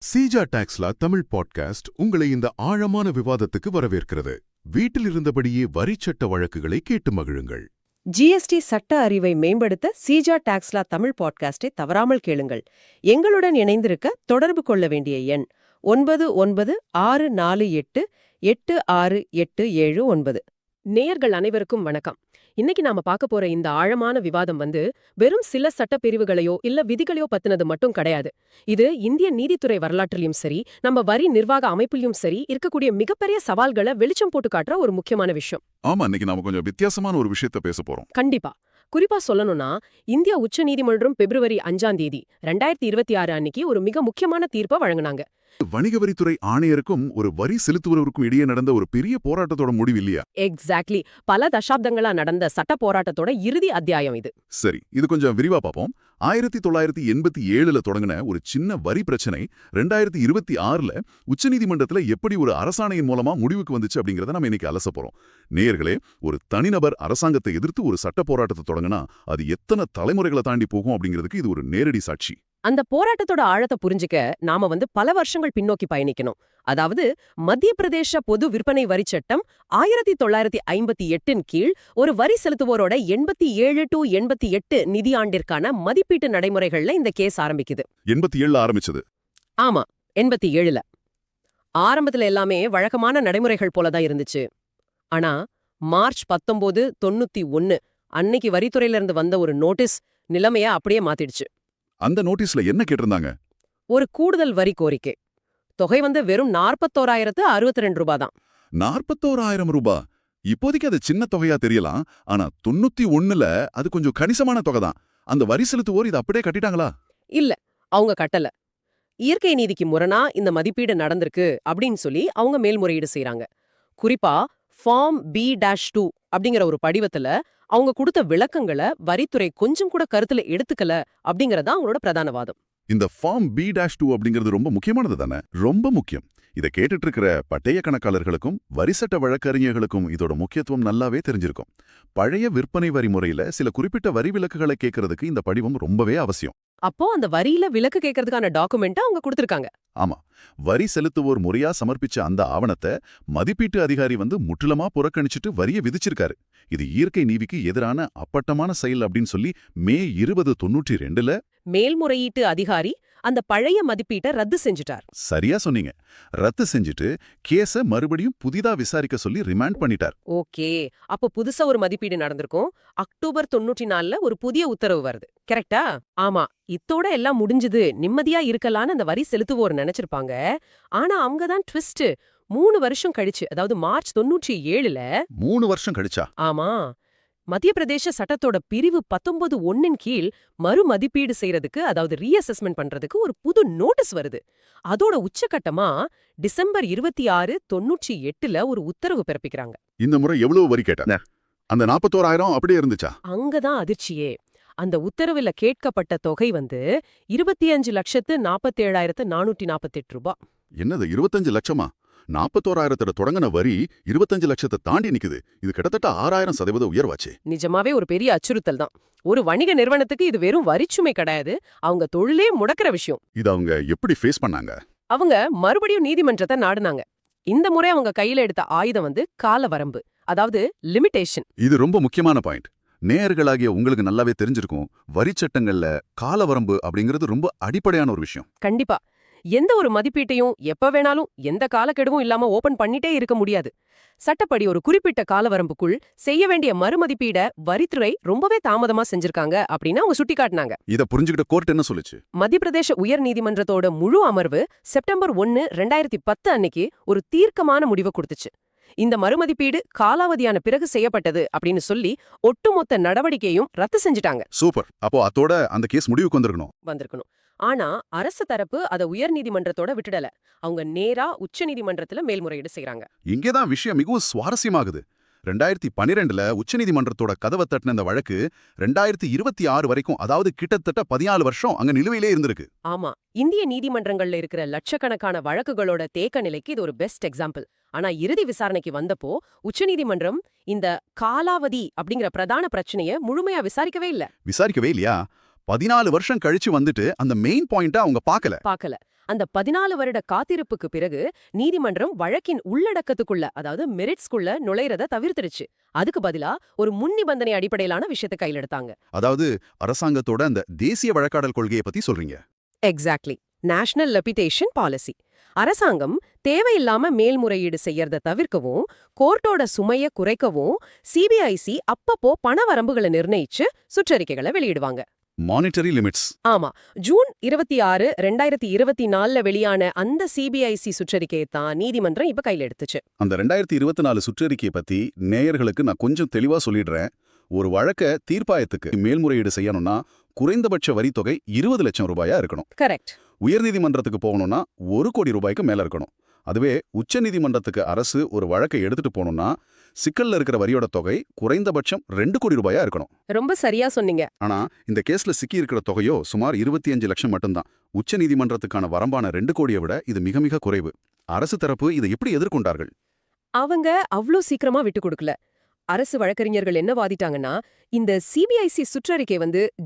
Seeja Taxila Tamil podcast உங்களை இந்த ஆழமான விவாதத்துக்கு வரவேற்கிறது. வீட்டில் இருந்தபடியே வரிச்சட்ட வழக்குகளை கேட்டு மகிழுங்கள். ஜிஎஸ்டி சட்ட அறிவை மேம்படுத்த சீஜா டாக்ஸ்லா தமிழ் பாட்காஸ்டை தவறாமல் கேளுங்கள். எங்களுடன் இணைந்திருக்க தொடர்பு கொள்ள வேண்டிய எண் 9964488687. நேயர்கள் அனைவருக்கும் வணக்கம். இன்னைக்கு நாம பார்க்க போற இந்த ஆழமான விவாதம் வெறும் சில சட்டப்பிரிவுகளையோ இல்ல விதிகளையோ பத்தினது மட்டும் கிடையாது. இது இந்திய நீதித்துறை வரலாற்றிலும் சரி, நம்ம வரி நிர்வாக அமைப்பிலும் சரி இருக்கக்கூடிய மிகப்பெரிய சவால்களை வெளிச்சம் போட்டு காட்டுற ஒரு முக்கியமான விஷயம். ஆமா, இன்னைக்கு நாம கொஞ்சம் வித்தியாசமான ஒரு விஷயத்த பேச போறோம். கண்டிப்பா. குறிப்பா சொல்லணும்னா, இந்தியா உச்ச நீதிமன்றம் பிப்ரவரி 5ஆம் தேதி 2026 அன்னைக்கு ஒரு மிக முக்கியமான தீர்ப்பை வழங்குனாங்க. வணிக வரித்துறை ஆணையருக்கும் ஒரு வரி செலுத்துவருக்கும் இடையே நடந்த ஒரு பெரிய போராட்டத்தோட முடிவு இல்லையா? எக்ஸாக்ட்லி. பல தசாப்தங்களா நடந்த சட்ட போராட்டத்தோட இறுதி அத்தியாயம் இது. சரி, இது கொஞ்சம் விரிவா பார்ப்போம். 1987ல தொடங்கின ஒரு சின்ன வரி பிரச்சனை 2026ல உச்சநீதிமன்றத்துல எப்படி ஒரு அரசாணையின் மூலமா முடிவுக்கு வந்துச்சு அப்படிங்கறத நம்ம இன்னைக்கு அலச போறோம். நேயர்களே, ஒரு தனிநபர் அரசாங்கத்தை எதிர்த்து ஒரு சட்ட போராட்டத்தை தொடங்கினா அது எத்தனை தலைமுறைகளை தாண்டி போகும் அப்படிங்கிறதுக்கு இது ஒரு நேரடி சாட்சி. அந்த போராட்டத்தோட ஆழத்தை புரிஞ்சுக்க நாம பல வருஷங்கள் பின்னோக்கி பயணிக்கணும். அதாவது, மத்திய பிரதேச பொது விற்பனை வரி சட்டம் 1958 கீழ் ஒரு வரி செலுத்துவோரோட 87 to 88 நிதியாண்டிற்கான மதிப்பீட்டு நடைமுறைகள்ல இந்த கேஸ் ஆரம்பிக்குது. 87ல ஆரம்பிச்சது. ஆமா, 87ல. ஆரம்பத்துல எல்லாமே வழக்கமான நடைமுறைகள் போலதான் இருந்துச்சு. ஆனா மார்ச் 19, 91 அன்னைக்கு வரித்துறையில இருந்து வந்த ஒரு நோட்டீஸ் நிலைமைய அப்படியே மாத்திடுச்சு. அந்த நோட்டீஸ்ல என்ன கேட்டிருந்தாங்க? ஒரு கூடுதல் வரி கோரிக்கை. தொகை வெறும் 41,062 ரூபாய் தான். 41,000 ரூபாய். இப்போதைக்கு அது சின்ன தொகையா தெரியலாம். ஆனா 91ல அது கொஞ்சம் கணிசமான தொகை தான். அந்த வரி செலுத்துவோர் இதை அப்படியே கட்டிட்டாங்களா? இல்ல, அவங்க கட்டல. இயற்கை நீதிக்கு முரணா இந்த மதிப்பீடு நடந்திருக்கு அப்படின்னு சொல்லி அவங்க மேல்முறையீடு செய்றாங்க. குறிப்பா ஃபார்ம் B-2 அப்படிங்கிற ஒரு படிவத்துல அவங்க கொடுத்த விளக்கங்களை வரித்துறை கொஞ்சம் கூட கருத்துல எடுத்துக்கல அப்படிங்கறதா அவங்களோட பிரதான வாதம். இந்த ஃபார்ம் B-2 அப்படிங்கிறது ரொம்ப முக்கியமானது தானே? ரொம்ப முக்கியம். இதை கேட்டுட்டு இருக்கிற பட்டய கணக்காளர்களுக்கும் வரிசட்ட வழக்கறிஞர்களுக்கும் இதோட முக்கியத்துவம் நல்லாவே தெரிஞ்சிருக்கும். பழைய விற்பனை வரி முறையில சில குறிப்பிட்ட வரி விலக்குகளை கேட்கறதுக்கு இந்த படிவம் ரொம்பவே அவசியம். அப்போ அந்த வரியில விலக்கு கேட்கறதுக்கான டாக்குமெண்ட் அவங்க கொடுத்திருக்காங்க. ஆமா, வரி செலுத்துவோர் முறையா சமர்ப்பிச்ச அந்த ஆவணத்தை மதிப்பீட்டு அதிகாரி முற்றிலுமா புறக்கணிச்சுட்டு வரியை விதிச்சிருக்காரு. இது இயற்கை நீதிக்கு எதிரான அப்பட்டமான செயல் அப்படின்னு சொல்லி மே 2092ல மேல்முறையீட்டு அதிகாரி அந்த பழைய மதிப்பீட்டை ரத்து செஞ்சுட்டார். சரியா சொன்னீங்க. ரத்து செஞ்சுட்டு கேஸ மறுபடியும் புதிதா விசாரிக்க சொல்லி ரிமாண்ட் பண்ணிட்டார். ஓகே, அப்போ புதுசா ஒரு மதிப்பீடு நடந்திருக்கும். அக்டோபர் 94ல ஒரு புதிய உத்தரவு வருது. கரெக்டா? ஆமா, இத்தோட எல்லாம் முடிஞ்சது, நிம்மதியா இருக்கலான்னு அந்த வரி செலுத்துவோர் நினைச்சிருப்பாங்க. ஆனா அவங்கதான் ட்விஸ்ட். 3 வருஷம் கழிச்சு, அதாவது மார்ச் 97ல 3 வருஷம் கழிச்சா? ஆமா, மத்திய பிரதேச சட்டத்தோட பிரிவு 19(1) கீழ் மறு மதிப்பீடு செய்யறதுக்கு, அதாவது ரீஅசஸ்மெண்ட் பண்றதுக்கு ஒரு புது நோட்டீஸ் வருது. அதோட உச்சகட்டமா டிசம்பர் 26, 98ல ஒரு உத்தரவு பிறப்பிக்கிறாங்க. இந்த முறை எவ்வளவு வரி கேட்டாங்க? அந்த 41,000 அப்படியே இருந்துச்சா? அங்கதான் அதிர்ச்சியே. அந்த உத்தரவுல கேட்கப்பட்ட தொகை 25,47,448 ரூபாய். என்னது, 25 லட்சமா? 41,000 தொடங்கின வரி 25 லட்சத்தை தாண்டி நிக்குது. இது கிட்டத்தட்ட 6,000% உயர்வாச்சு. நிஜமாவே ஒரு பெரிய அச்சுறுத்தல் தான். ஒரு வணிக நிறுவனத்துக்கு இது வெறும் வரிச்சுமை கிடையாது, அவங்க தொழிலே முடக்கிற விஷயம். இது அவங்க எப்படி ஃபேஸ் பண்ணாங்க? அவங்க மறுபடியும் நீதிமன்றத்தை நாடுனாங்க. இந்த முறை அவங்க கையில எடுத்த ஆயுதம் கால வரம்பு, அதாவது லிமிடேஷன். இது ரொம்ப முக்கியமான பாயிண்ட். நேயர்களாகிய உங்களுக்கு நல்லாவே தெரிஞ்சிருக்கும். வரி சட்டங்கள்ல காலவரம்பு அப்படிங்கிறது ரொம்ப அடிப்படையான ஒரு விஷயம். கண்டிப்பா. எந்த ஒரு மதிப்பீட்டையும் எப்ப வேணாலும் எந்த காலக்கெடுவும் இல்லாம ஓபன் பண்ணிட்டே இருக்க முடியாது. சட்டப்படி ஒரு குறிப்பிட்ட காலவரம்புக்குள் செய்ய வேண்டிய மறுமதிப்பீட வரித்துறை ரொம்பவே தாமதமா செஞ்சிருக்காங்க அப்படின்னு அவங்க சுட்டிக்காட்டினாங்க. இத புரிஞ்சுக்கிட்ட கோர்ட் என்ன சொல்லுச்சு? மத்திய பிரதேச உயர் நீதிமன்றத்தோட முழு அமர்வு செப்டம்பர் 1, 2010 அன்னைக்கு ஒரு தீர்க்கமான முடிவை கொடுத்துச்சு. இந்த மறுமதிப்பீடு காலாவதியான பிறகு செய்யப்பட்டது அப்படின்னு சொல்லி ஒட்டுமொத்த நடவடிக்கையும் ரத்து செஞ்சுட்டாங்க. சூப்பர். அப்போ அதோட அந்த கேஸ் முடிவுக்கு வந்திருக்கணும். ஆனா அரசு தரப்பு அதை உயர் நீதிமன்றத்தோட விட்டுடல. அவங்க நேரா உச்ச நீதிமன்றத்துல மேல்முறையீடு செய்றாங்க. இங்கேதான் விஷயம் மிகவும் சுவாரஸ்யமாகுது. 2012ல உச்சநீதிமன்றத்தோட கதவை தட்டின இந்த வழக்கு 2026 வரைக்கும், அதாவது கிட்டத்தட்ட 14 வருஷம் அங்க நிலுவையிலே இருந்திருக்கு. ஆமா, இந்திய நீதிமன்றங்கள்ல இருக்கிற லட்சக்கணக்கான வழக்குகளோட தேக்க நிலைக்கு இது ஒரு பெஸ்ட் எக்ஸாம்பிள். ஆனா இறுதி விசாரணைக்கு வந்தப்போ உச்சநீதிமன்றம் இந்த காலாவதி அப்படிங்கிற பிரதான பிரச்சனையை முழுமையா விசாரிக்கவே இல்லையா? 14 வருஷம் கழிச்சு வந்துட்டு அந்த மெயின் பாயிண்ட அவங்க பார்க்கல. அந்த 14 வருட காத்திருப்புக்கு பிறகு நீதிமன்றம் வழக்கின் உள்ளடக்கத்துக்குள்ள, அதாவது மெரிட்ஸ்குள்ள நுழைறத தவிர்த்துடுச்சு. அதுக்கு பதிலா ஒரு முன்னிபந்தனை அடிப்படையிலான விஷயத்தை கையில் எடுத்தாங்க. அதாவது அரசாங்கத்தோட அந்த தேசிய வழக்காடல் கொள்கையை பத்தி சொல்றீங்க. எக்ஸாக்ட்லி. National reputation policy. அரசாங்கம் தேவையில்லாம மேல்முறையீடு செய்யறத தவிர்க்கவும், கோர்ட்டோட சுமைய குறைக்கவும் சிபிஐசி அப்பப்போ பண வரம்புகளை நிர்ணயிச்சு சுற்றறிக்கைகளை வெளியிடுவாங்க. Monetary limits. ஆமா. ஜூன் 26, 2024 வெளியான அந்த சிபிஐசி சுற்றறிக்கையை தான் நீதிமன்றம் இப்ப கையில் எடுத்துச்சு. அந்த 2024 சுற்றறிக்கையை பத்தி நேயர்களுக்கு நான் கொஞ்சம் தெளிவா சொல்லிடுறேன். ஒரு வழக்க தீர்ப்பாயத்துக்கு மேல்முறையீடு செய்யணும்னா குறைந்தபட்ச வரித்தொகை 20 லட்சம் ரூபாயா இருக்கணும். கரெக்ட். உயர்நீதிமன்றத்துக்கு போகணும்னா 1 கோடி ரூபாய்க்கு மேல இருக்கணும். அதுவே உச்சநீதிமன்றத்துக்கு அரசு ஒரு வழக்கை எடுத்துட்டு போகணும்னா சிக்கல்ல இருக்கிற வரியோட தொகை குறைந்தபட்சம் 2 கோடி ரூபாயா இருக்கணும். ரொம்ப சரியா சொன்னீங்க. ஆனா இந்த கேஸ்ல சிக்கி இருக்கிற தொகையோ சுமார் 25 லட்சம் மட்டும்தான். உச்சநீதிமன்றத்துக்கான வரம்பான 2 கோடியை விட இது மிக மிக குறைவு. அரசு தரப்பு இதை எப்படி எதிர்கொண்டார்கள்? அவங்க அவ்ளோ சீக்கிரமா விட்டு கொடுக்கல. அரசு வழக்கறிஞர்கள் என்ன வாதிட்டாங்கன்னா, இந்த சிபிஐசி சுற்றறிக்கை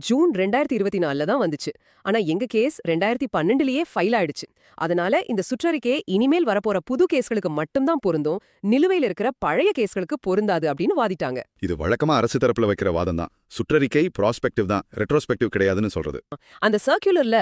ஜூன் 2024 தான் வந்துச்சு. ஆனா எங்க கேஸ் 2012லயே ஃபைல் ஆயிடுச்சு. அதனால இந்த சுற்றறிக்கையை இனிமேல் வரப்போற புது கேஸ்களுக்கு மட்டும்தான் பொருந்தும், நிலுவையில் இருக்கிற பழைய கேஸ்களுக்கு பொருந்தாது அப்படின்னு வாதிட்டாங்க. இது வழக்கமா அரசு தரப்புல வைக்கிற வாதம் தான். சுற்றறிக்கை ப்ராஸ்பெக்டிவ் தான், ரெட்ரோஸ்பெக்டிவ் கிடையாதுன்னு சொல்றது. அந்த சர்க்குலர்ல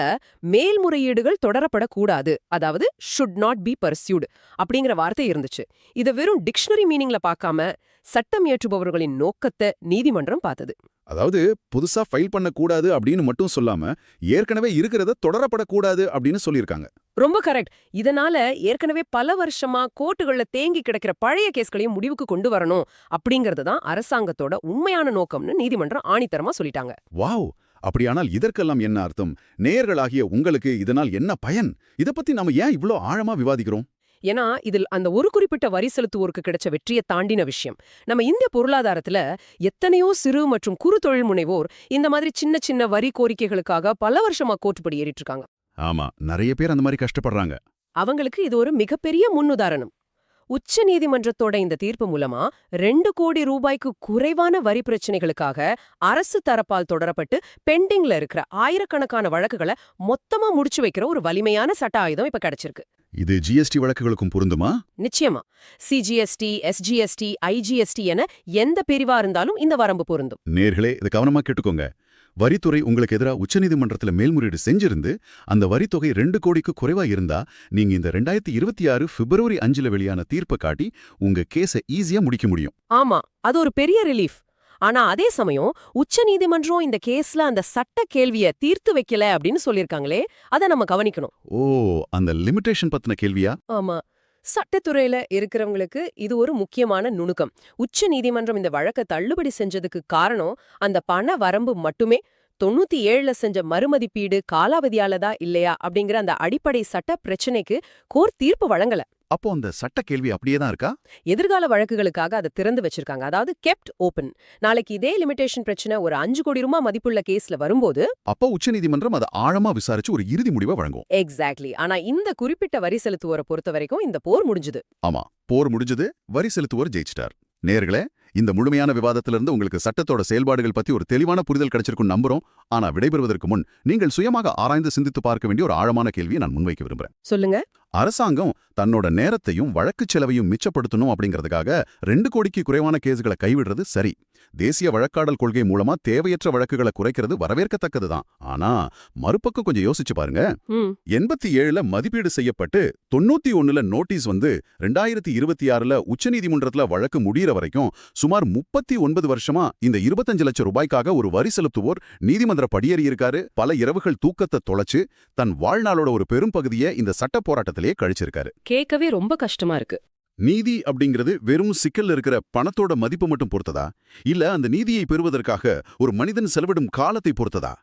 மேல்முறையீடுகள் தொடரப்படக்கூடாது, அதாவது ஷுட் நாட் பி பர்சியூட் அப்படிங்கிற வார்த்தை இருந்துச்சு. இத வெறும் டிக்ஷனரி மீனிங்ல பார்க்காம சட்டம் இயற்றுபவர்களின் நோக்கத்தை நீதிமன்றம் பார்த்தது. அதாவது புதுசா ஃபைல் பண்ணக்கூடாது அப்படின்னு மட்டும் சொல்லாம ஏற்கனவே இருக்கிறத தொடரப்படக்கூடாது அப்படின்னு சொல்லியிருக்காங்க. ரொம்ப கரெக்ட். இதனால ஏற்கனவே பல வருஷமா கோர்ட்டுகள்ல தேங்கி கிடக்கிற பழைய கேஸ்களையும் முடிவுக்கு கொண்டு வரணும் அப்படிங்கறது தான் அரசாங்கத்தோட உண்மையான நோக்கம்னு நீதிமன்றம் ஆணித்தரமா சொல்லிட்டாங்க. வாவ்! அப்படியானால் இதற்கெல்லாம் என்ன அர்த்தம்? நேயர்களாகிய உங்களுக்கு இதனால் என்ன பயன்? இத பத்தி நாம ஏன் இவ்ளோ ஆழமா விவாதிக்கிறோம்? ஏன்னா இதில் அந்த ஒரு குறிப்பிட்ட வரி செலுத்துவோருக்கு கிடைச்ச வெற்றியை தாண்டின விஷயம். நம்ம இந்திய பொருளாதாரத்துல எத்தனையோ சிறு மற்றும் குறு தொழில் முனைவோர் இந்த மாதிரி சின்ன சின்ன வரி கோரிக்கைகளுக்காக பல வருஷமா கோர்ட்டுப்படி ஏறிட்டு இருக்காங்க. ஆமா, நிறைய பேர் அந்த மாதிரி கஷ்டப்படுறாங்க. அவங்களுக்கு இது ஒரு மிகப்பெரிய முன்னுதாரணம். உச்ச நீதிமன்றத்தோட இந்த தீர்ப்பு மூலமா 2 கோடி ரூபாய்க்கு குறைவான வரி பிரச்சனைகளுக்காக அரசு தரப்பால் தொடரப்பட்டு பெண்டிங்ல இருக்கிற ஆயிரக்கணக்கான வழக்குகளை மொத்தமா முடிச்சு வைக்கிற ஒரு வலிமையான சட்ட ஆயுதம் இப்ப கிடைச்சிருக்கு. இது ஜிஎஸ்டி வழக்குகளுக்கும் பொருந்துமா? நிச்சயமா. சிஜிஎஸ்டி, எஸ்ஜிஎஸ்டி, ஐஜிஎஸ்டி என எந்த பிரிவா இருந்தாலும் இந்த வரம்பு பொருந்தும். நேர்களே, இதை கவனமா கேட்டுக்கோங்க. வரித்துறை உங்களுக்கு எதிராக உச்சநீதிமன்றத்தில் மேல்முறையீடு செஞ்சிருந்து அந்த வரித்தொகை 2 கோடிக்கு குறைவா இருந்தா நீங்க இந்த 2026 பிப்ரவரி 5 வெளியான தீர்ப்பை காட்டி உங்க கேஸை ஈஸியா முடிக்க முடியும். ஆமா, அது ஒரு பெரிய ரிலீஃப். ஆனா அதே சமயம் உச்ச நீதிமன்றம் இந்த கேஸ்ல அந்த சட்ட கேள்விய தீர்த்து வைக்கல அப்படின்னு சொல்லிருக்காங்களே, அதை நம்ம கவனிக்கணும். ஓ, அந்த லிமிட்டேஷன் பத்தின கேள்வியா? ஆமா. சட்டத்துறையில இருக்கிறவங்களுக்கு இது ஒரு முக்கியமான நுணுக்கம். உச்ச நீதிமன்றம் இந்த வழக்க தள்ளுபடி செஞ்சதுக்கு காரணம் அந்த பண வரம்பு மட்டுமே. 97ல செஞ்ச மறுமதிப்பீடு காலாவதியாலதா இல்லையா அப்படிங்கிற அந்த அடிப்படை சட்ட பிரச்சனைக்கு கோர்ட் தீர்ப்பு வழங்கல. அப்போ அந்த சட்ட கேள்வி அப்படியே தான் இருக்கா? எதிர்கால வழக்குகளுக்காக அதை திறந்து வச்சிருக்காங்க, அதாவது கெப்ட் ஓபன். நாளைக்கு இதே லிமிட்டேஷன் பிரச்சனை ஒரு 5 கோடி ரூபாய் மதிப்புள்ள கேஸ்ல வரும்போது அப்போ உச்சநீதிமன்றம் அதை ஆழமா விசாரிச்சு ஒரு இறுதி முடிவை வழங்கும். எக்ஸாக்ட்லி. ஆனா இந்த குறிப்பிட்ட வரி செலுத்துவோரை பொறுத்த வரைக்கும் இந்த போர் முடிஞ்சது. ஆமா, போர் முடிஞ்சது, வரி செலுத்துவோர் ஜெயிச்சிட்டார். நேயர்களே, இந்த முழுமையான விவாதத்திலிருந்து உங்களுக்கு சட்டத்தோட செயல்பாடுகள் பத்தி ஒரு தெளிவான புரிதல் கிடைச்சிருக்கும் நம்புறோம். ஆனா விடைபெறுவதற்கு முன் நீங்கள் சுயமாக ஆராய்ந்து சிந்தித்து பார்க்க வேண்டிய ஒரு ஆழமான கேள்வியை நான் முன்வைக்க விரும்புறேன். சொல்லுங்க. அரசாங்கம் தன்னோட நேரத்தையும் வழக்கு செலவையும் மிச்சப்படுத்தணும் அப்படிங்கிறதுக்காக 2 கோடிக்கு குறைவான கேஸ்களை கைவிடுறது சரி. தேசிய வழக்காடல் கொள்கை மூலமா தேவையற்ற வழக்குகளை குறைக்கிறது வரவேற்கத்தக்கதுதான். ஆனா மறுபக்கம் கொஞ்சம் யோசிச்சு பாருங்க. 87ல மதிப்பீடு செய்யப்பட்டு 91ல நோட்டீஸ் 2026ல உச்சநீதிமன்றத்துல வழக்கு முடியற வரைக்கும் சுமார் 39 வருஷமா இந்த 25 லட்சம் ரூபாய்க்காக ஒரு வரி செலுத்துவோர் நீதிமன்ற படியேறி இருக்காரு. பல இரவுகள் தூக்கத்தை தொலைச்சு தன் வாழ்நாளோட ஒரு பெரும் பகுதியை இந்த சட்ட போராட்டத்திலேயே கழிச்சிருக்காரு. கேட்கவே ரொம்ப கஷ்டமா இருக்கு. நீதி அப்படிங்கிறது வெறும் சிக்கல்ல இருக்கிற பணத்தோட மதிப்பு மட்டும் பொறுத்ததா, இல்ல அந்த நீதியை பெறுவதற்காக ஒரு மனிதன் செலவிடும் காலத்தை பொறுத்ததா?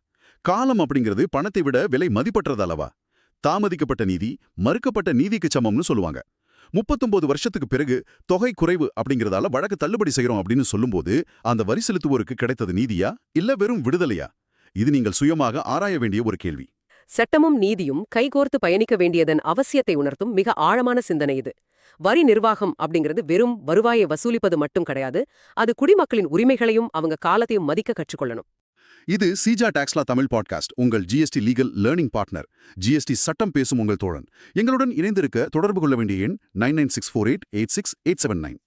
காலம் அப்படிங்கிறது பணத்தை விட விலை மதிப்பற்றதல்லவா? தாமதிக்கப்பட்ட நீதி மறுக்கப்பட்ட நீதிக்கு சமம்னு சொல்லுவாங்க. 39 வருஷத்துக்கு பிறகு தொகை குறைவு அப்படிங்கிறதால வழக்கு தள்ளுபடி செய்யறோம் அப்படின்னு சொல்லும்போது அந்த வரி செலுத்துவோருக்கு கிடைத்தது நீதியா இல்ல வெறும் விடுதலையா? இது நீங்கள் சுயமாக ஆராய வேண்டிய ஒரு கேள்வி. சட்டமும் நீதியும் கைகோர்த்து பயணிக்க வேண்டியதன் அவசியத்தை உணர்த்தும் மிக ஆழமான சிந்தனை இது. வரி நிர்வாகம் அப்படிங்கிறது வெறும் வருவாயை வசூலிப்பது மட்டும் கிடையாது. அது குடிமக்களின் உரிமைகளையும் அவங்க காலத்தையும் மதிக்க கற்றுக்கொள்ளணும். இது சிஜா டாக்ஸ்லா தமிழ் பாட்காஸ்ட், உங்கள் GST legal learning partner. GST சட்டம் பேசும் உங்கள் தோழன். எங்களுடன் இணைந்திருக்க தொடர்பு கொள்ள வேண்டிய எண் 9964886879.